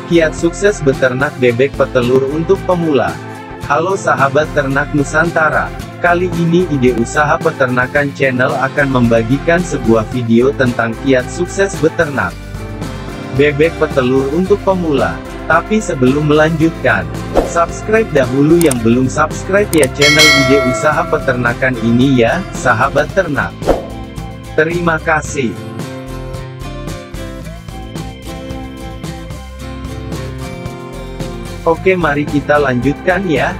Kiat sukses beternak bebek petelur untuk pemula. Halo sahabat ternak Nusantara. Kali ini Ide Usaha Peternakan Channel akan membagikan sebuah video tentang kiat sukses beternak bebek petelur untuk pemula. Tapi sebelum melanjutkan, subscribe dahulu yang belum subscribe ya channel Ide Usaha Peternakan ini ya, sahabat ternak. Terima kasih. Oke, mari kita lanjutkan ya.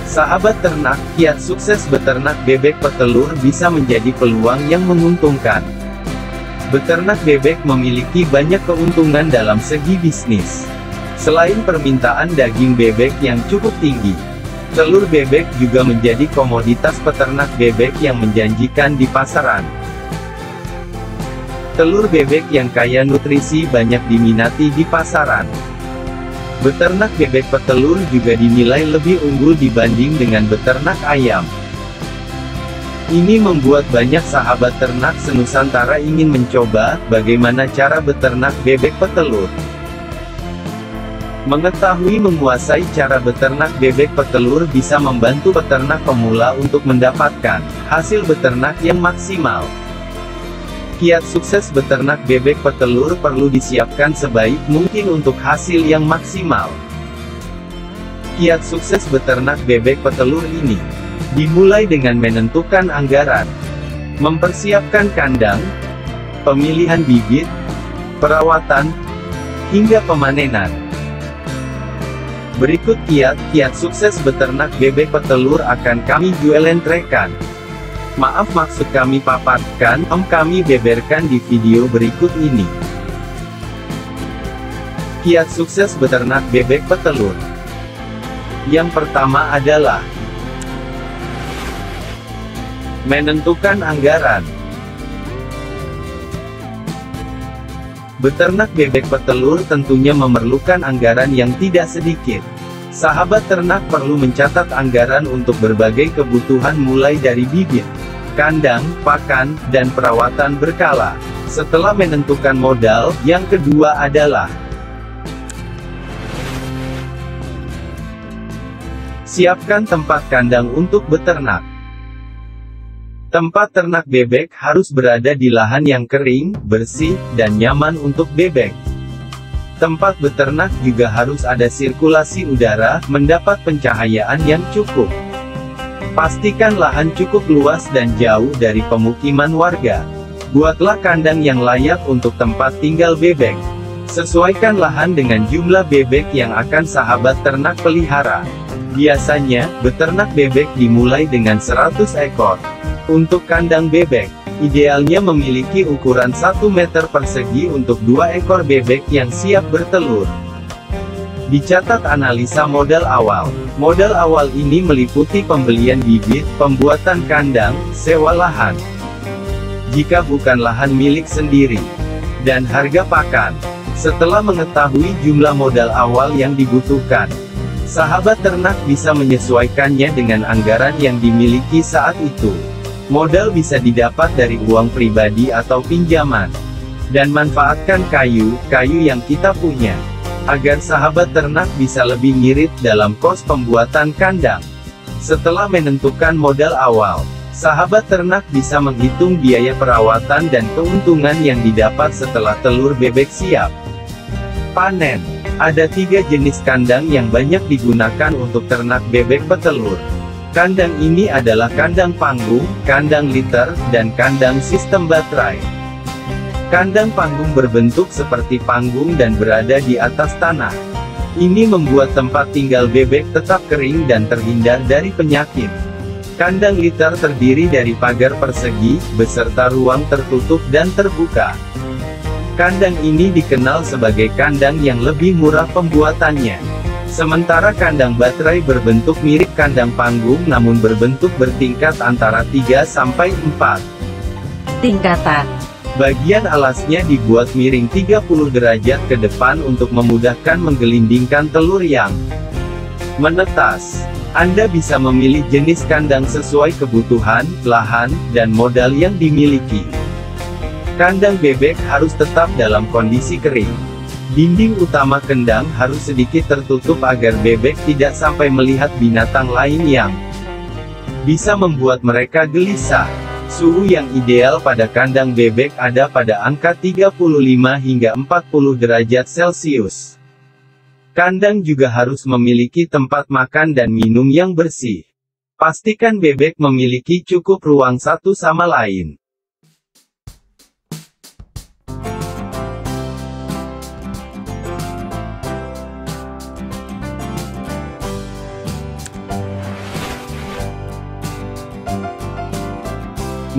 Sahabat ternak, kiat sukses beternak bebek petelur bisa menjadi peluang yang menguntungkan. Beternak bebek memiliki banyak keuntungan dalam segi bisnis. Selain permintaan daging bebek yang cukup tinggi, telur bebek juga menjadi komoditas peternak bebek yang menjanjikan di pasaran. Telur bebek yang kaya nutrisi banyak diminati di pasaran. Beternak bebek petelur juga dinilai lebih unggul dibanding dengan beternak ayam. Ini membuat banyak sahabat ternak senusantara ingin mencoba bagaimana cara beternak bebek petelur. Mengetahui menguasai cara beternak bebek petelur bisa membantu peternak pemula untuk mendapatkan hasil beternak yang maksimal. Kiat sukses beternak bebek petelur perlu disiapkan sebaik mungkin untuk hasil yang maksimal. Kiat sukses beternak bebek petelur ini dimulai dengan menentukan anggaran, mempersiapkan kandang, pemilihan bibit, perawatan, hingga pemanenan. Berikut kiat sukses beternak bebek petelur akan kami jualentreken. Maaf, maksud kami paparkan, kami beberkan di video berikut ini. Kiat sukses beternak bebek petelur. Yang pertama adalah menentukan anggaran. Beternak bebek petelur tentunya memerlukan anggaran yang tidak sedikit. Sahabat ternak perlu mencatat anggaran untuk berbagai kebutuhan mulai dari bibit, kandang, pakan, dan perawatan berkala. Setelah menentukan modal, yang kedua adalah siapkan tempat kandang untuk beternak. Tempat ternak bebek harus berada di lahan yang kering, bersih, dan nyaman untuk bebek. Tempat beternak juga harus ada sirkulasi udara, mendapat pencahayaan yang cukup. Pastikan lahan cukup luas dan jauh dari pemukiman warga. Buatlah kandang yang layak untuk tempat tinggal bebek. Sesuaikan lahan dengan jumlah bebek yang akan sahabat ternak pelihara. Biasanya, beternak bebek dimulai dengan 100 ekor. Untuk kandang bebek, idealnya memiliki ukuran 1 meter persegi untuk 2 ekor bebek yang siap bertelur. Dicatat analisa modal awal. Modal awal ini meliputi pembelian bibit, pembuatan kandang, sewa lahan, jika bukan lahan milik sendiri, dan harga pakan. Setelah mengetahui jumlah modal awal yang dibutuhkan, sahabat ternak bisa menyesuaikannya dengan anggaran yang dimiliki saat itu. Modal bisa didapat dari uang pribadi atau pinjaman. Dan manfaatkan kayu yang kita punya, agar sahabat ternak bisa lebih ngirit dalam kos pembuatan kandang. Setelah menentukan modal awal, sahabat ternak bisa menghitung biaya perawatan dan keuntungan yang didapat setelah telur bebek siap panen. Ada 3 jenis kandang yang banyak digunakan untuk ternak bebek petelur. Kandang ini adalah kandang panggung, kandang liter, dan kandang sistem baterai. Kandang panggung berbentuk seperti panggung dan berada di atas tanah. Ini membuat tempat tinggal bebek tetap kering dan terhindar dari penyakit. Kandang liter terdiri dari pagar persegi, beserta ruang tertutup dan terbuka. Kandang ini dikenal sebagai kandang yang lebih murah pembuatannya. Sementara kandang baterai berbentuk mirip kandang panggung namun berbentuk bertingkat antara 3–4 tingkatan. Bagian alasnya dibuat miring 30 derajat ke depan untuk memudahkan menggelindingkan telur yang menetas. Anda bisa memilih jenis kandang sesuai kebutuhan, lahan, dan modal yang dimiliki. Kandang bebek harus tetap dalam kondisi kering. Dinding utama kandang harus sedikit tertutup agar bebek tidak sampai melihat binatang lain yang bisa membuat mereka gelisah. Suhu yang ideal pada kandang bebek ada pada angka 35 hingga 40 derajat Celcius. Kandang juga harus memiliki tempat makan dan minum yang bersih. Pastikan bebek memiliki cukup ruang satu sama lain.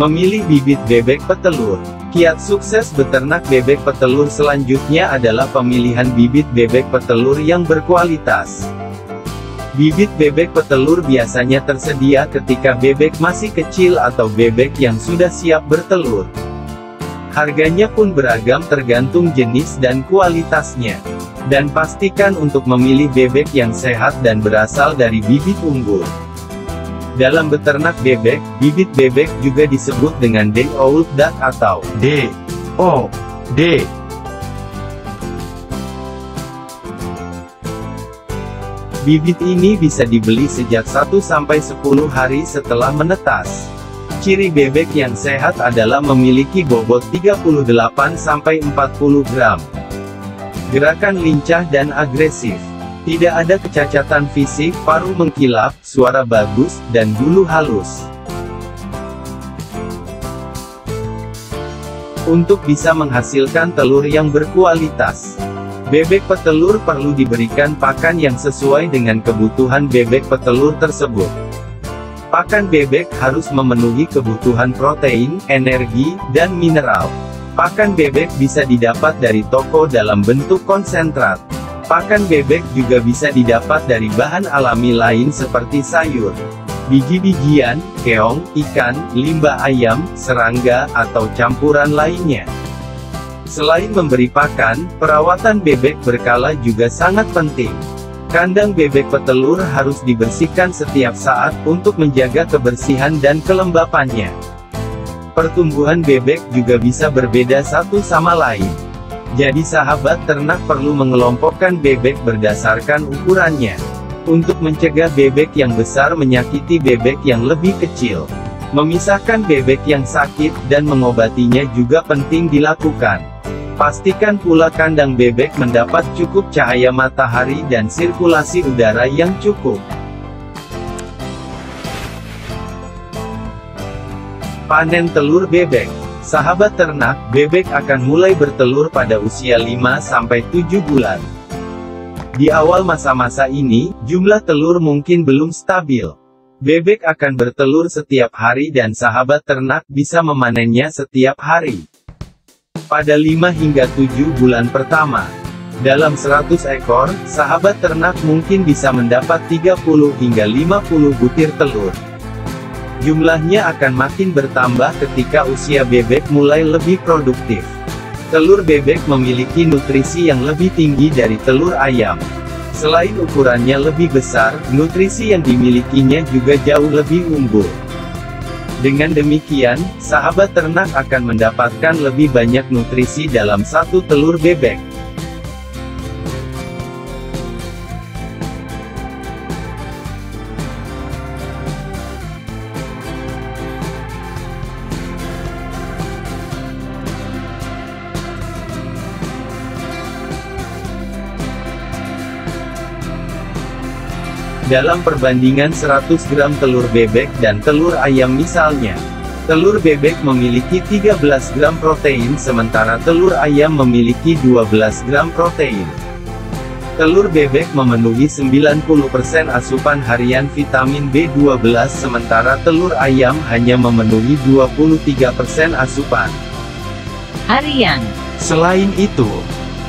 Memilih bibit bebek petelur. Kiat sukses beternak bebek petelur selanjutnya adalah pemilihan bibit bebek petelur yang berkualitas. Bibit bebek petelur biasanya tersedia ketika bebek masih kecil atau bebek yang sudah siap bertelur. Harganya pun beragam tergantung jenis dan kualitasnya. Dan pastikan untuk memilih bebek yang sehat dan berasal dari bibit unggul. Dalam beternak bebek, bibit bebek juga disebut dengan day-old duck atau DOD. Bibit ini bisa dibeli sejak 1-10 hari setelah menetas. Ciri bebek yang sehat adalah memiliki bobot 38-40 gram. Gerakan lincah dan agresif. Tidak ada kecacatan fisik, paruh mengkilap, suara bagus, dan bulu halus. Untuk bisa menghasilkan telur yang berkualitas, bebek petelur perlu diberikan pakan yang sesuai dengan kebutuhan bebek petelur tersebut. Pakan bebek harus memenuhi kebutuhan protein, energi, dan mineral. Pakan bebek bisa didapat dari toko dalam bentuk konsentrat. Pakan bebek juga bisa didapat dari bahan alami lain seperti sayur, biji-bijian, keong, ikan, limbah ayam, serangga, atau campuran lainnya. Selain memberi pakan, perawatan bebek berkala juga sangat penting. Kandang bebek petelur harus dibersihkan setiap saat untuk menjaga kebersihan dan kelembapannya. Pertumbuhan bebek juga bisa berbeda satu sama lain. Jadi sahabat ternak perlu mengelompokkan bebek berdasarkan ukurannya. Untuk mencegah bebek yang besar menyakiti bebek yang lebih kecil. Memisahkan bebek yang sakit, dan mengobatinya juga penting dilakukan. Pastikan pula kandang bebek mendapat cukup cahaya matahari dan sirkulasi udara yang cukup. Panen telur bebek. Sahabat ternak, bebek akan mulai bertelur pada usia 5-7 bulan. Di awal masa-masa ini, jumlah telur mungkin belum stabil. Bebek akan bertelur setiap hari dan sahabat ternak bisa memanennya setiap hari. Pada 5 hingga 7 bulan pertama, dalam 100 ekor, sahabat ternak mungkin bisa mendapat 30 hingga 50 butir telur. Jumlahnya akan makin bertambah ketika usia bebek mulai lebih produktif. Telur bebek memiliki nutrisi yang lebih tinggi dari telur ayam. Selain ukurannya lebih besar, nutrisi yang dimilikinya juga jauh lebih unggul. Dengan demikian, sahabat ternak akan mendapatkan lebih banyak nutrisi dalam satu telur bebek. Dalam perbandingan 100 gram telur bebek dan telur ayam misalnya, telur bebek memiliki 13 gram protein sementara telur ayam memiliki 12 gram protein. Telur bebek memenuhi 90% asupan harian vitamin B12 sementara telur ayam hanya memenuhi 23% asupan harian. Selain itu,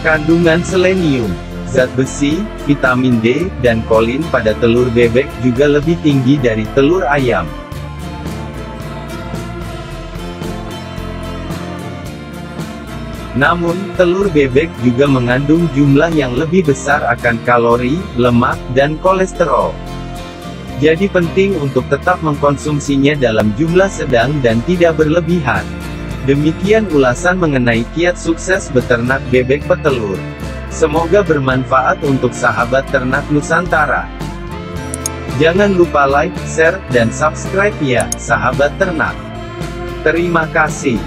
kandungan selenium, zat besi, vitamin D, dan kolin pada telur bebek juga lebih tinggi dari telur ayam. Namun, telur bebek juga mengandung jumlah yang lebih besar akan kalori, lemak, dan kolesterol. Jadi penting untuk tetap mengkonsumsinya dalam jumlah sedang dan tidak berlebihan. Demikian ulasan mengenai kiat sukses beternak bebek petelur. Semoga bermanfaat untuk sahabat ternak Nusantara. Jangan lupa like, share, dan subscribe ya, sahabat ternak. Terima kasih.